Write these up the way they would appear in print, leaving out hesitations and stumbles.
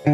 So,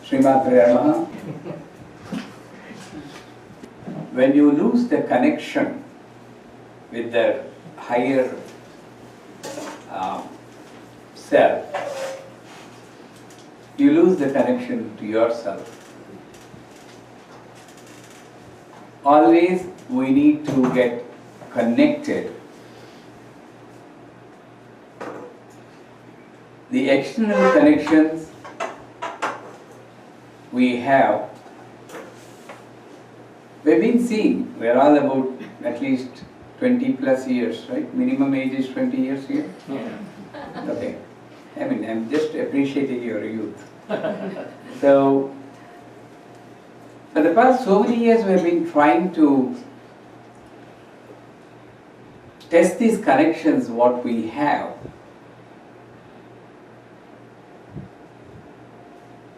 Sri Maatre Namaha, when you lose the connection with the higher self, you lose the connection to yourself. Always we need to get connected. The external connections we have, we've been seeing, we are all about at least 20 plus years, right? Minimum age is 20 years here? Yeah. Okay. I mean, I'm just appreciating your youth. So, for the past so many years we have been trying to test these connections what we have.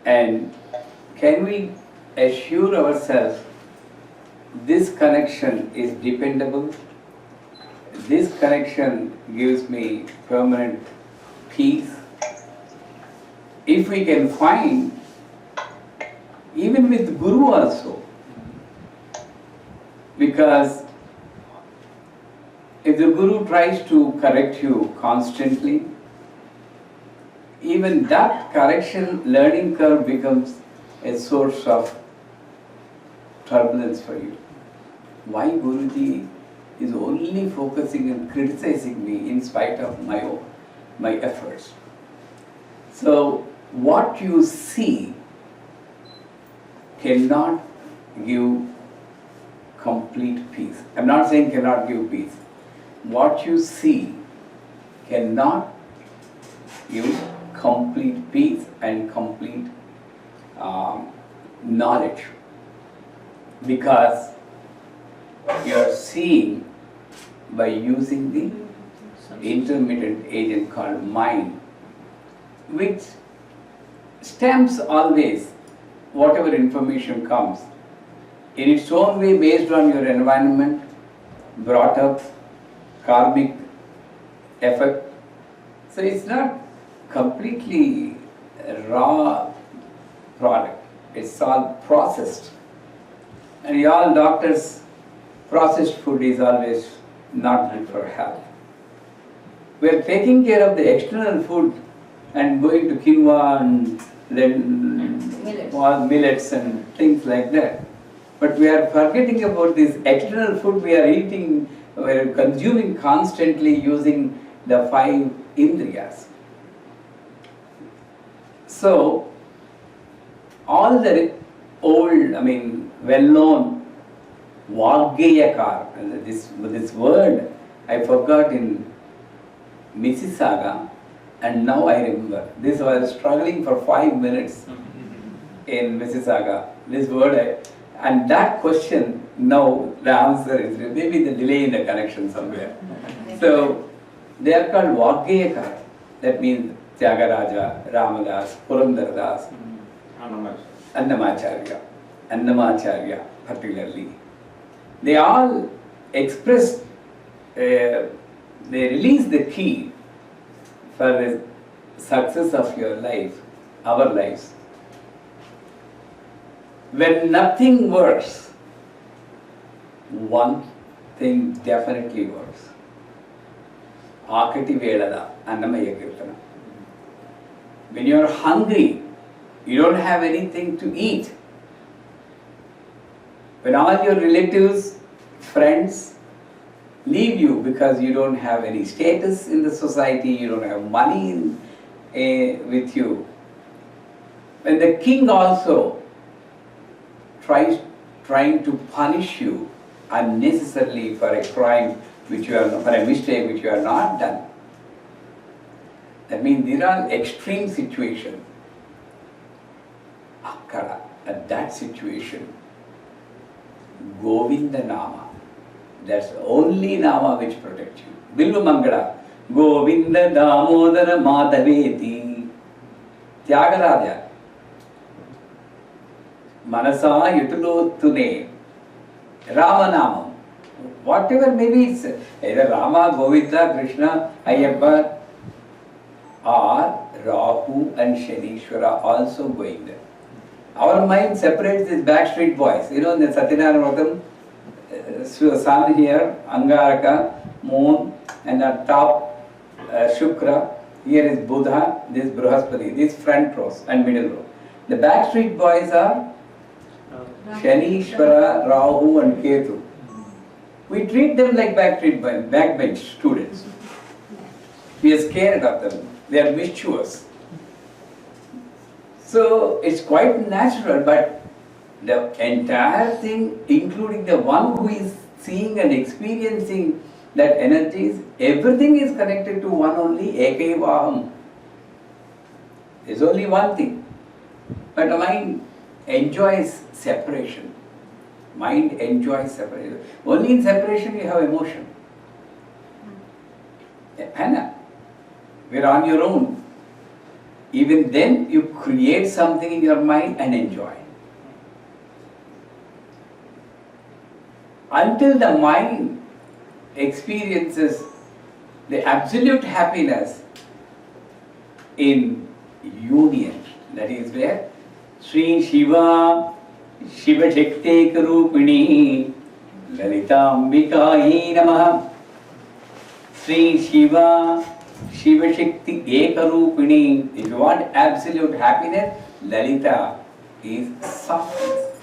And can we assure ourselves this connection is dependable, this connection gives me permanent peace? If we can find, even with Guru also, because if the Guru tries to correct you constantly, even that correction learning curve becomes a source of turbulence for you. Why Guruji is only focusing and criticizing me in spite of my efforts? So what you see cannot give complete peace. I'm not saying cannot give peace. What you see cannot give complete peace and complete knowledge, because you are seeing by using the intermittent agent called mind, which stamps always whatever information comes in its own way based on your environment, brought up, karmic effect. So it's not completely raw product. It's all processed. And all doctors, processed food is always not good for health. We are taking care of the external food and going to quinoa and then millets and things like that. But we are forgetting about this external food we are eating, we are consuming constantly using the 5 indriyas. So, all the old, well-known Vaggeyakar, and this word I forgot in Mississauga, and now I remember. This was struggling for 5 minutes in Mississauga. This word, and that question, now the answer is maybe the delay in the connection somewhere. So, they are called Vaggeyakar. That means Tyagaraja, Ramadas, Purandardas, Annamacharya particularly. They all expressed, they release the key for the success of your life, our lives. When nothing works, one thing definitely works. Akati Vedada, Annamaya Kirtana. When you are hungry, you don't have anything to eat. When all your relatives, friends, leave you because you don't have any status in the society, you don't have money with you. When the king also trying to punish you unnecessarily for a crime which you are, for a mistake which you have not done. That means there are extreme situations. Akkada, at that situation, Govinda Nama, that's the only Nama which protects you. Billu Mangala, Govinda Damodara Madhaveti, Tyagaraja. Manasa Yutulo Tune, Ramanamam, whatever maybe it's either Rama, Govinda, Krishna, Ayyappa, or Rahu and Shanishwara also going there. Our mind separates these backstreet boys. You know, in the Satyanarayana Vratam, sun here, Angaraka, moon, and at top Shukra, here is Buddha, this Brihaspati, this front rows and middle row. The backstreet boys are Shanishwara, Rahu and Ketu. We treat them like backbench students. We are scared of them. They are mischievous. So it's quite natural, but the entire thing, including the one who is seeing and experiencing that energies, everything is connected to one only, Ekevaham. There's only one thing. But the mind enjoys separation. Mind enjoys separation. Only in separation you have emotion. Hannah, we're on your own. Even then you create something in your mind and enjoy. Until the mind experiences the absolute happiness in union, that is where Sri Shiva, Shiva Shakti Karupini, Lalitambikahi Namaha. Sri Shiva, Shiva Shakti Ekarupini. If you want absolute happiness, Lalita is softness.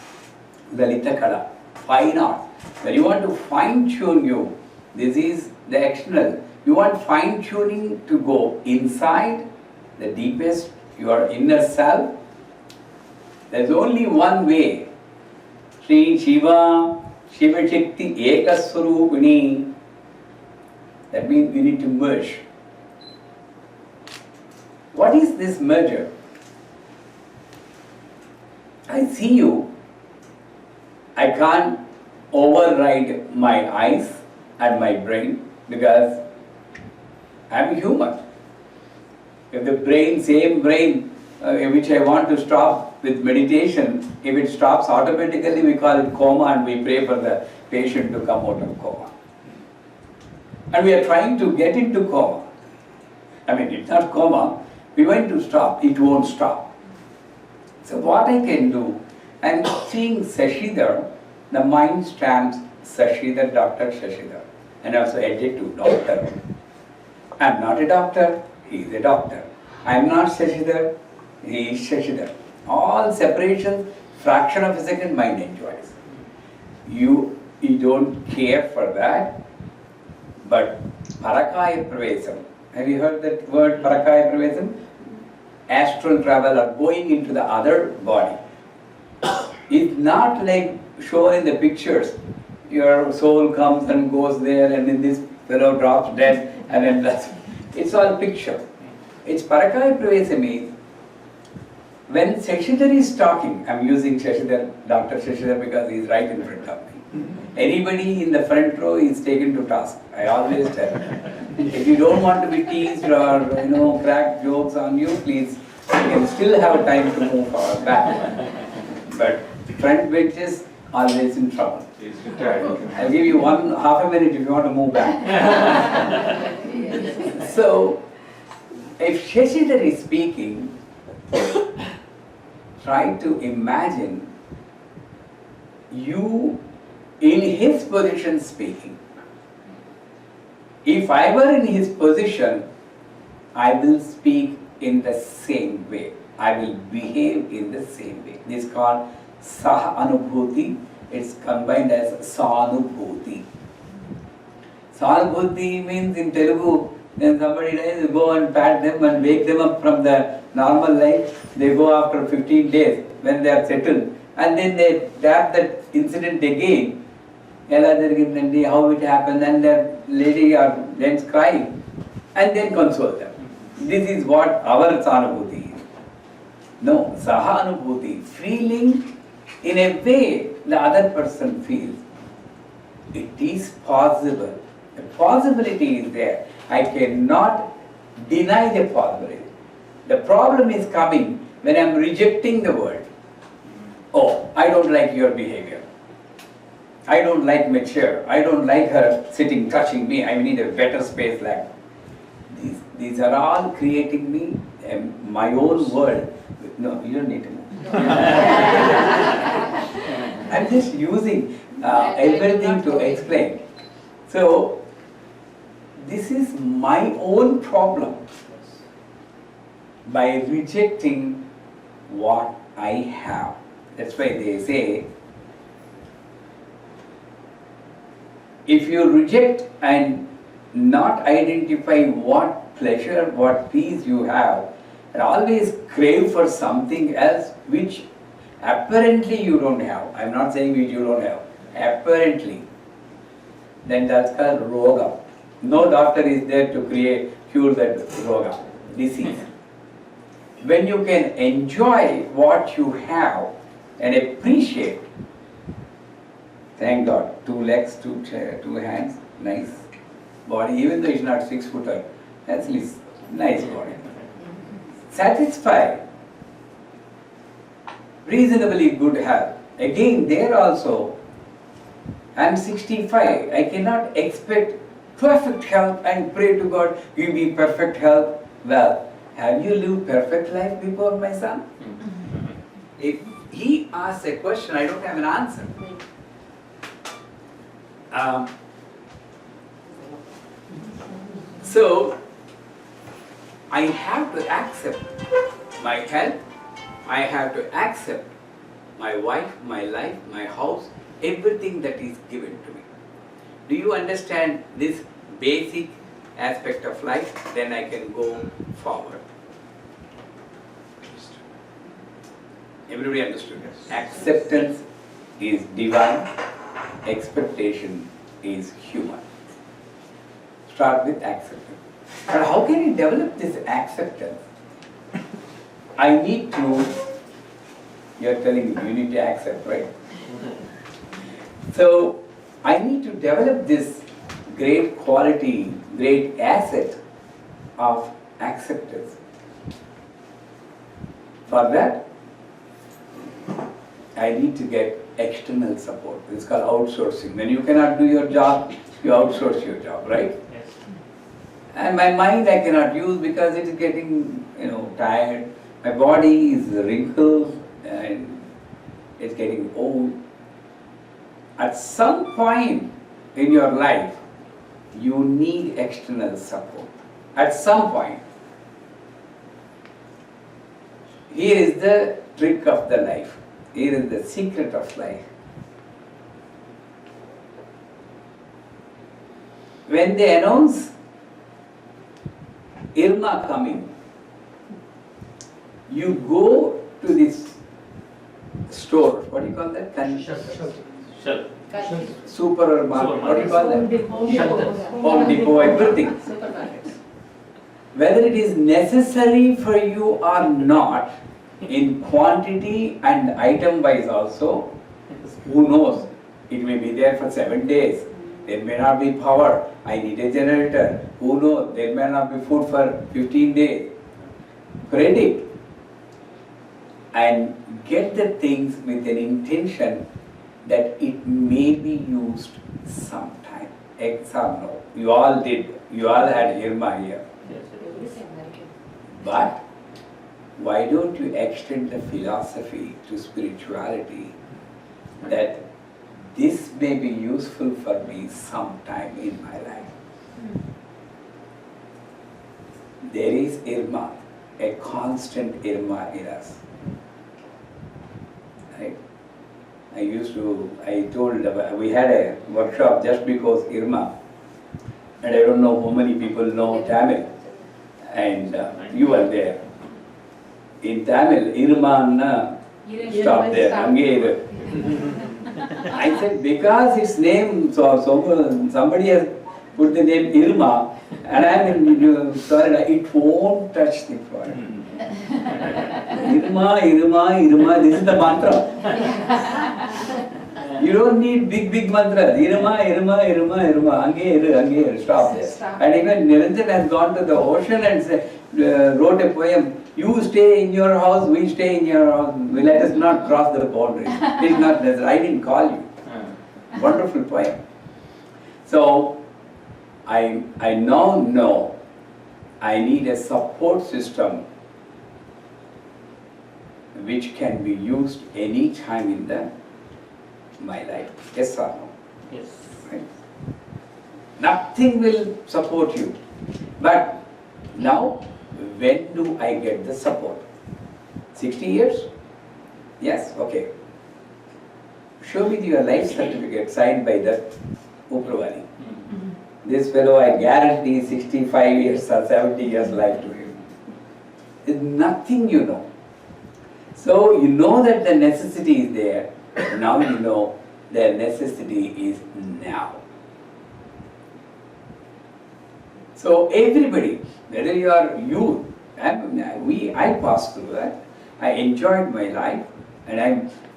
Lalita Kala, fine art. When you want to fine tune you, this is the external. You want fine tuning to go inside the deepest, your inner self. There's only one way. Sri Shiva, Shiva Shakti Ekaswarupini. That means we need to merge. What is this merger? I see you. I can't override my eyes and my brain because I'm human. If the brain, same brain, which I want to stop with meditation, if it stops automatically, we call it coma and we pray for the patient to come out of coma. And we are trying to get into coma. I mean, it's not coma. We want to stop. It won't stop. So what I can do, I'm seeing Shashidhar, the mind stamps Shashidhar, Dr. Shashidhar, and also adjective, doctor. I'm not a doctor, he is a doctor. I'm not Shashidhar, he is Shashidhar. All separations, fraction of a second, mind enjoys. You don't care for that, but Parakaya Pravesam. Have you heard that word Parakaya Pravesam? Astral travel or going into the other body. It's not like shown in the pictures. Your soul comes and goes there and then this fellow drops dead and then that's... It's all picture. It's Parakaya Pravesam means when Shashidhar is talking, I'm using Shashidhar, Dr. Shashidhar because he's right in front of me. Anybody in the front row is taken to task. I always tell. If you don't want to be teased or crack jokes on you, please, you can still have a time to move forward back. But front benches always in trouble. I'll give you half a minute if you want to move back. So, if Shashidhar is speaking, try to imagine you in his position speaking. If I were in his position, I will speak in the same way. I will behave in the same way. This is called Saha Anubhuti. It's combined as Saanubhuti. Sahanubhuti means in Telugu, when somebody dies, you go and pat them and wake them up from the normal life. They go after 15 days when they are settled. And then they tap that incident again. How it happened, and that lady or gents crying. And then console them. This is what our Sahanubhuti is. No, Sahanubhuti, feeling in a way the other person feels. It is possible. The possibility is there. I cannot deny the possibility. The problem is coming when I am rejecting the word. Oh, I don't like your behavior. I don't like my chair. I don't like her sitting, touching me. I need a better space like these are all creating me my own world. No, you don't need to know. I'm just using everything to explain. So, this is my own problem by rejecting what I have. That's why they say, if you reject and not identify what pleasure, what peace you have, and always crave for something else which apparently you don't have. I'm not saying which you don't have. Apparently. Then that's called roga. No doctor is there to cure that roga, disease. When you can enjoy what you have and appreciate, thank God, 2 legs, 2 hands, nice body, even though it's not 6-footer, that's nice body. Satisfied, reasonably good health. Again, there also, I'm 65, I cannot expect perfect health and pray to God, give me perfect health. Well, have you lived perfect life before, my son? If he asks a question, I don't have an answer. So, I have to accept my health, I have to accept my wife, my life, my house, everything that is given to me. Do you understand this basic aspect of life? Then I can go forward. Everybody understood? Acceptance is divine, expectation is human. Start with acceptance. But how can you develop this acceptance? I need to, you're telling me, you need to accept, right? So, I need to develop this great quality, great asset of acceptance. For that, I need to get external support. It's called outsourcing. When you cannot do your job, you outsource your job, right? Yes. And my mind I cannot use because it is getting, tired. My body is wrinkled and it's getting old. At some point in your life, you need external support. At some point. Here is the trick of the life. Here is the secret of life. When they announce Irma coming, you go to this store, what do you call that? Supermarket, what do you call that? Home Depot, everything. Whether it is necessary for you or not, in quantity and item wise also, who knows? It may be there for 7 days. There may not be power. I need a generator. Who knows? There may not be food for 15 days. Predict and get the things with an intention that it may be used sometime. Example, you all did. You all had Irma here. But why don't you extend the philosophy to spirituality that this may be useful for me sometime in my life? There is Irma, a constant Irma in us. Right? I told, we had a workshop just because Irma. And I don't know how many people know Tamil. And you are there. In Tamil, Irmanna, stop there. Ange I said, because its name, so somebody has put the name Irma, and I am in Florida, it won't touch the Florida. Irma, Irma, Irma, this is the mantra. You don't need big mantras. Irma, Irma, Irma, Irma, Ange, stop there. And even Niranjan has gone to the ocean and wrote a poem. You stay in your house, we stay in your house. Let us not cross the boundary. It's not necessary. I didn't call you. Wonderful poem. So, I now know I need a support system which can be used any time in my life. Yes or no? Yes. Right? Nothing will support you. But now, when do I get the support? 60 years? Yes, okay. Show me your life certificate signed by the Upravani. This fellow, I guarantee 65 years or 70 years life to him. There's nothing you know. So you know that the necessity is there. Now you know the necessity is now. So everybody, whether you are youth, I passed through that. I enjoyed my life, and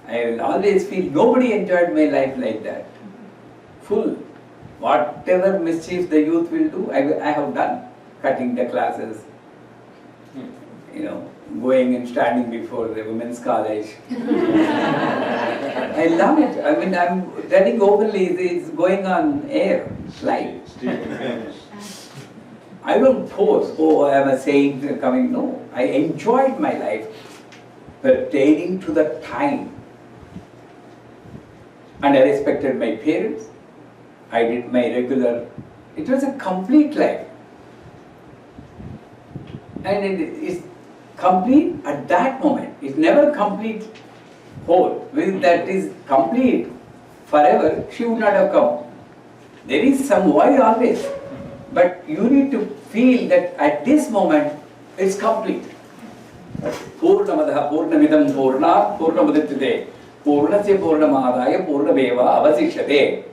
I will always feel nobody enjoyed my life like that. Full. Whatever mischief the youth will do, I have done. Cutting the classes, going and standing before the women's college. I love it. I mean, I'm telling openly, it's going on air, live. I don't pose, oh, I am a saint coming. No, I enjoyed my life pertaining to the time. And I respected my parents. I did my regular, it was a complete life. And it is complete at that moment. It's never complete whole. When that is complete forever, she would not have come. There is some void always. But you need to feel that at this moment, it's complete. Purnamadaha Purnamidam Purnat Purnamuditite Purnasya Purnamadaya Purnameva Avasishyate.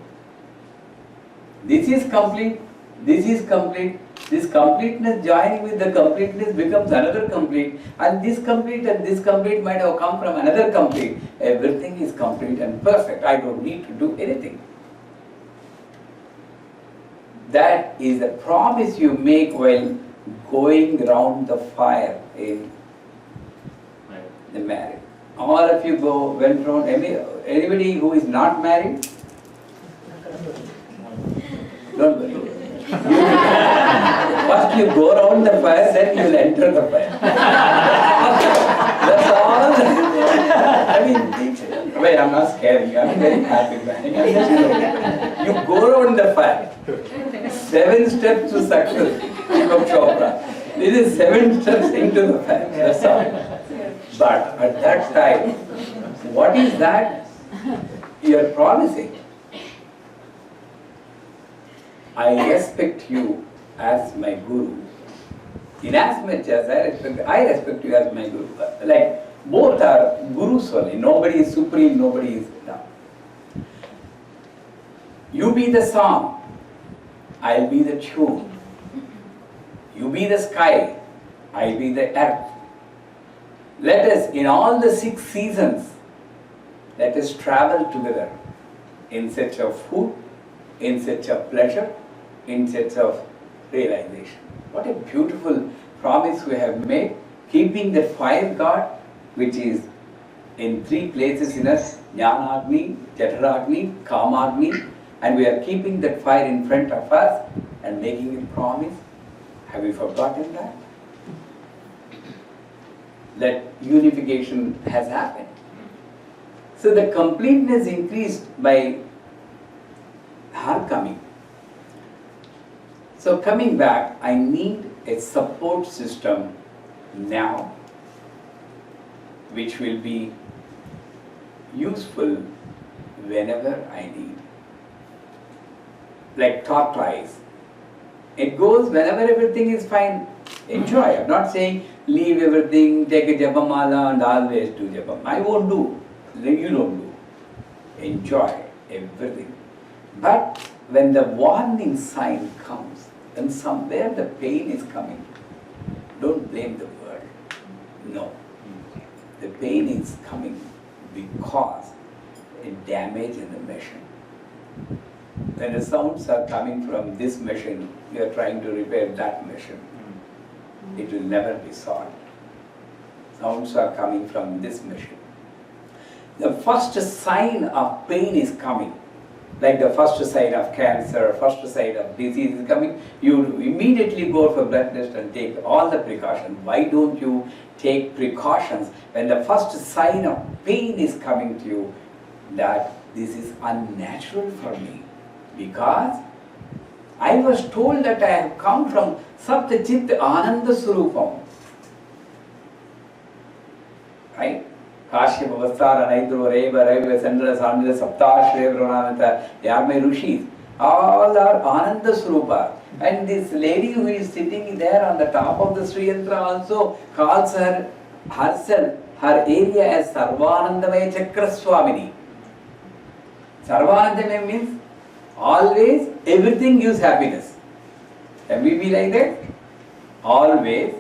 This is complete, this is complete. This completeness joining with the completeness becomes another complete, and this complete might have come from another complete. Everything is complete and perfect. I don't need to do anything. That is a promise you make while going round the fire in the marriage. All of you went round. Anybody who is not married? Don't worry. First you go around the fire, then you will enter the fire. That's all. I mean, I'm not scaring you. I'm very happy. You go around the fire. 7 steps to success from Chopra. This is 7 steps into the fire. That's all. But at that time, what is that? You are promising. I respect you as my Guru. In as much as I respect you as my Guru. Like, both are Gurus only. Nobody is supreme, nobody is down. You be the song, I'll be the tune. You be the sky, I'll be the earth. Let us, in all the 6 seasons, let us travel together in search of food, in search of pleasure, in search of realization. What a beautiful promise we have made, keeping the fire god, which is in 3 places in us, Jnanagni, Jataragni, Kamagni, and we are keeping that fire in front of us and making a promise. Have we forgotten that? That unification has happened. So the completeness increased by her coming. So coming back, I need a support system now which will be useful whenever I need. Like tortoise, It goes whenever everything is fine. Enjoy. I'm not saying leave everything, take a japamala and always do japam. I won't do. You don't do. Enjoy everything. But when the warning sign comes, then somewhere the pain is coming. Don't blame the world. No. The pain is coming because a damage in the machine. When the sounds are coming from this machine, you are trying to repair that machine. It will never be solved. Sounds are coming from this machine. The first sign of pain is coming. Like the first sign of cancer, first sign of disease is coming, you immediately go for blood test and take all the precautions. Why don't you take precautions when the first sign of pain is coming to you, that this is unnatural for me? Because I was told that I have come from Sapta Chitta Ananda Surupam. Right? Kashyapa Vasara, Naidro, Reva, Reva, Sandra, Sandra, Sapta, Shreya, Vranamata, they are my rishis. All are Ananda Surupa. And this lady who is sitting there on the top of the Sri Yantra also calls herself, her area as Sarvanandamaya Chakra Swamini. Sarvanandamaya means always everything gives happiness. Can we be like that? Always.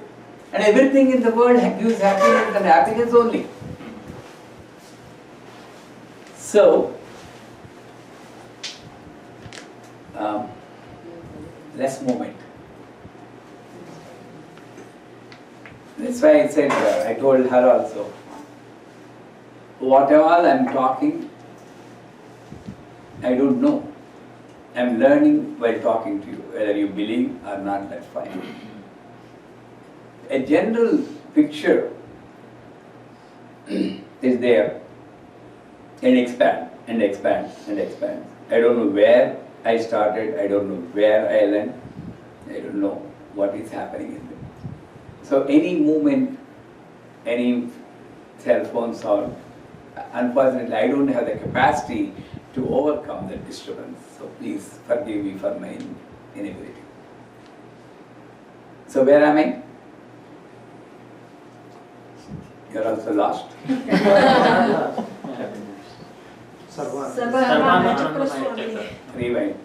And everything in the world gives happiness and happiness only. So, less moment. That's why I said, I told her also, whatever I am talking, I don't know. I am learning while talking to you. Whether you believe or not, that's fine. A general picture is there, and expand and expand and expand. I don't know where I started, I don't know where I learned, I don't know what is happening in it. So any movement, any cell phone sound, unfortunately I don't have the capacity to overcome the disturbance. So please forgive me for my inability. So where am I? You're also lost. Rewind.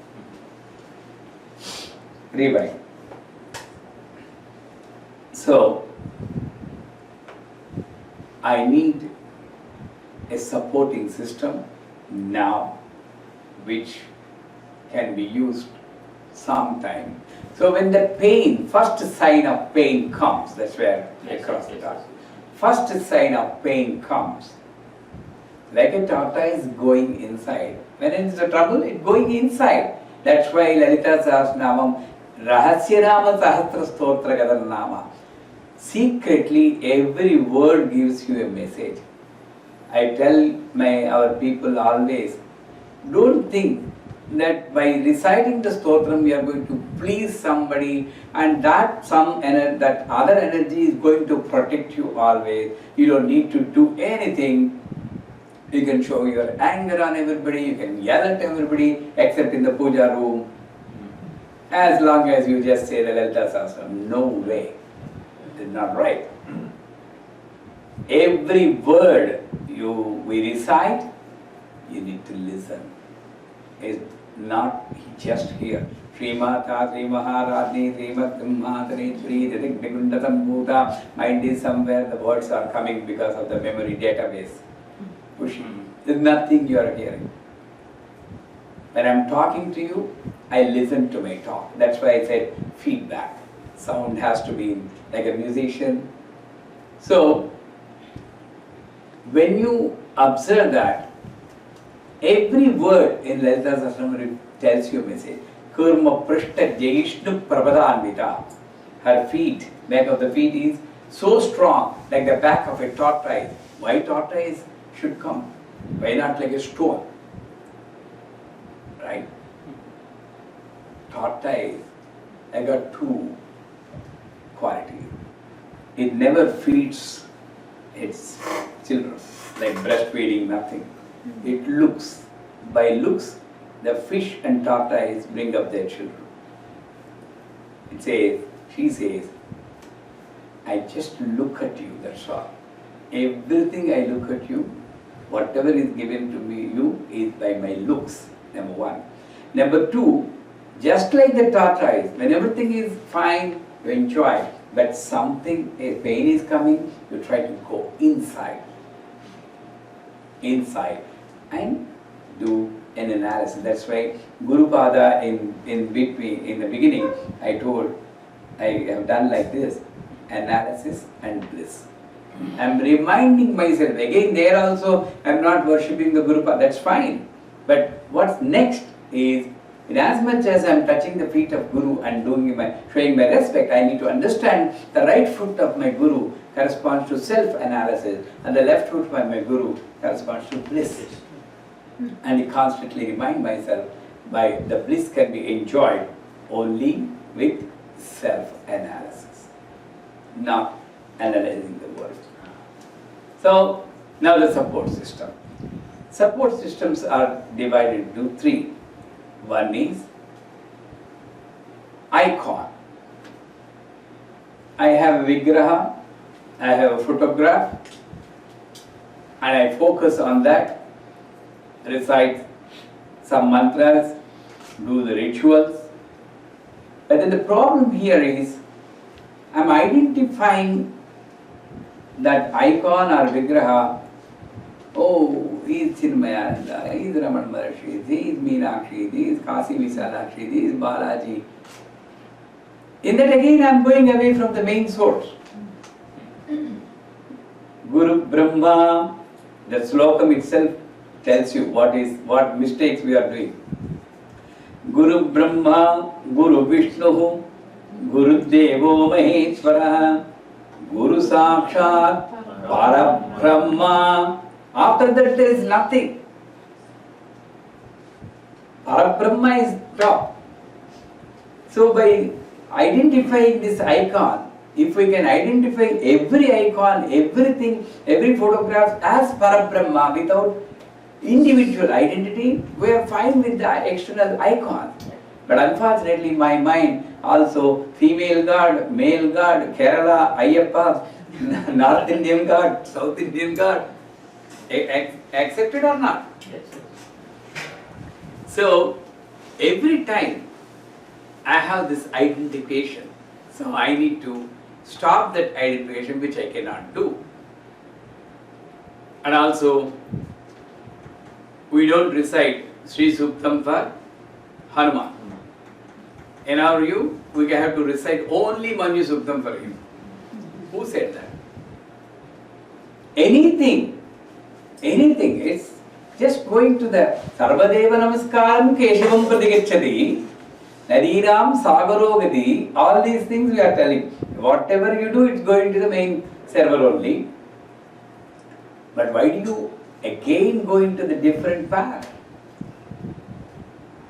Rewind. So, I need a supporting system now which can be used sometime. So when the pain, first sign of pain comes, that's where I cross it out. First sign of pain comes, like a tortoise going inside. When it's a trouble, it's going inside. That's why Lalita Sahasranamam, Rahasya Nama Sahasra Stotra Gadar Nama. Secretly, every word gives you a message. I tell our people always, don't think that by reciting the stotram you are going to please somebody and that other energy is going to protect you always. You don't need to do anything. You can show your anger on everybody, you can yell at everybody except in the puja room. As long as you just say the Lalita Sahasranam. No way. It is not right. Every word we recite, you need to listen. It's not just here. Sri Mata, Sri Maharadni, Sri Maatre, Sri Nigunda Bhuta. Mind is somewhere, the words are coming because of the memory database. Pushing. There's nothing you are hearing. When I'm talking to you, I listen to my talk. That's why I said feedback. Sound has to be like a musician. So, when you observe that, every word in Lalita Sahasranam tells you a message. Kurma Prishta Jaishnu Prabhadanvita. Her feet, back of the feet is so strong, like the back of a tortoise. Why tortoise should come? Why not like a stone? Right? Tortoise, I got two qualities. It never feeds its children, like breastfeeding, nothing. It looks. By looks, the fish and tortoise bring up their children. It says, she says, I just look at you, that's all. Everything I look at you, whatever is given to me, you, is by my looks, number one. Number two, just like the tortoise, when everything is fine, you enjoy, but something, a pain is coming, you try to go inside, and do an analysis. That's why Guru Pada in between, in the beginning, I told, I have done like this, analysis and bliss. I am reminding myself, again there also I am not worshipping the Guru Pada, that's fine. But what's next is, in as much as I am touching the feet of Guru and showing my respect, I need to understand the right foot of my Guru corresponds to self-analysis and the left foot by my Guru corresponds to bliss. And I constantly remind myself, by the bliss can be enjoyed only with self-analysis, not analyzing the world. So, now the support system. Support systems are divided into three. One is icon. I have a vigraha, I have a photograph, and I focus on that, recite some mantras, do the rituals. But then the problem here is, I am identifying that icon or vigraha. Oh, he is Chinmayananda, he is Raman Maharshi, he is Meenakshi, he is Kasi Visalakshi, he is Balaji. In that again I am going away from the main source. Guru Brahma, the slokam itself tells you what mistakes we are doing. Guru Brahma, Guru Vishnu, Guru Devo Maheshwara, Guru Sakshat, Parabrahma. After that there is nothing. Parabrahma is top. So by identifying this icon, if we can identify every icon, everything, every photograph as Parabrahma without individual identity, we are fine with the external icon. But unfortunately my mind also, female god, male god, Kerala, Ayyappa, North Indian god, South Indian god, accepted or not? Yes. So every time I have this identification, so I need to stop that identification, which I cannot do. And also, we don't recite Sri Suktam for Hanuman. In our view, we have to recite only Manju Suktam for him. Who said that? Anything, it's just going to the Sarvadeva Namaskaram Keshavam Pratigachati, Nadiram Sagarogati, all these things we are telling. Whatever you do, it's going to the main server only. But why do you again go into the different path?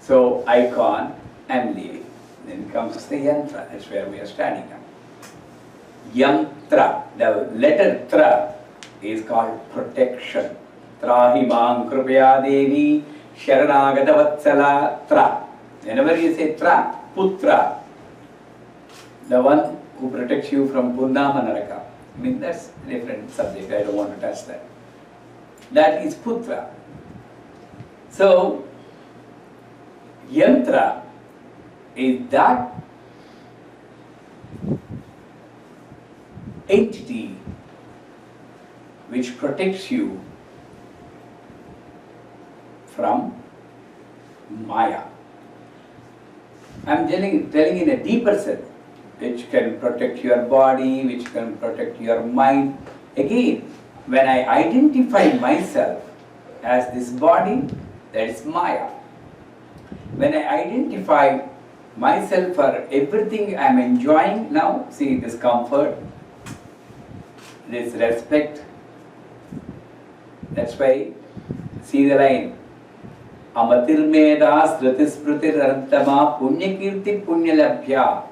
So, icon, I am leaving. Then comes the yantra, that's where we are standing now. Yantra, the letter tra is called protection. Trahi mang krupaya devi sharanagata vatsala tra. Whenever you say tra, putra, the one who protects you from Purnama Naraka. I mean, that's a different subject, I don't want to touch that. That is putra. So, yantra is that entity which protects you from Maya. I am telling in a deeper sense, which can protect your body, which can protect your mind. Again, when I identify myself as this body, that is Maya. When I identify myself for everything I am enjoying now, see this comfort, this respect, that's why, see the line, Amatirmeda Sritisprutir Artama Punyakirti Punyalabhya.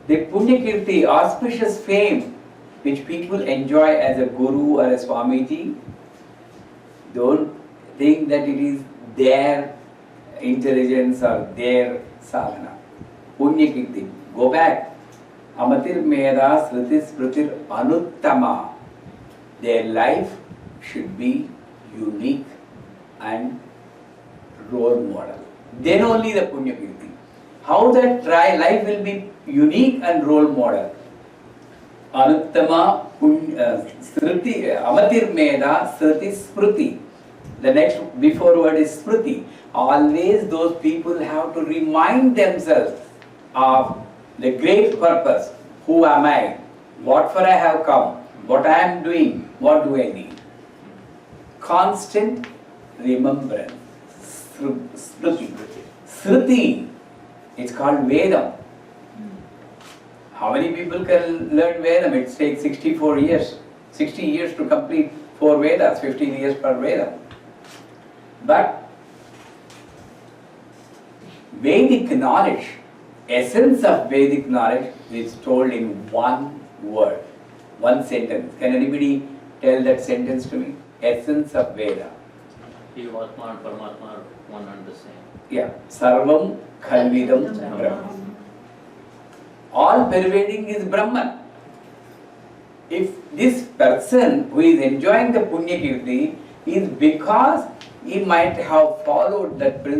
The Punyakirti, auspicious fame, which people enjoy as a guru or a Swamiji, don't think that it is their intelligence or their sadhana. Punyakirti. Go back. Amatir Meda Sriti Smritir Anuttama. Their life should be unique and role model. Then only the Punyakirti. How that life will be unique and role model? Anuttama Sriti Amatir Meda Sriti Smriti. The next before word is Smriti. Always those people have to remind themselves of the great purpose. Who am I? What for I have come? What I am doing? What do I need? Constant remembrance. Smriti. Sriti. It's called Vedam. How many people can learn Vedam? It takes 64 years. 60 years to complete 4 Vedas, 15 years per Veda. But Vedic knowledge, essence of Vedic knowledge is told in one word, one sentence. Can anybody tell that sentence to me? Essence of Veda. Atma and Paramatma are one and the same. Yeah. Sarvam Khalvidam Brahma. All pervading is Brahman. If this person who is enjoying the Punyakirti is because he might have followed that principle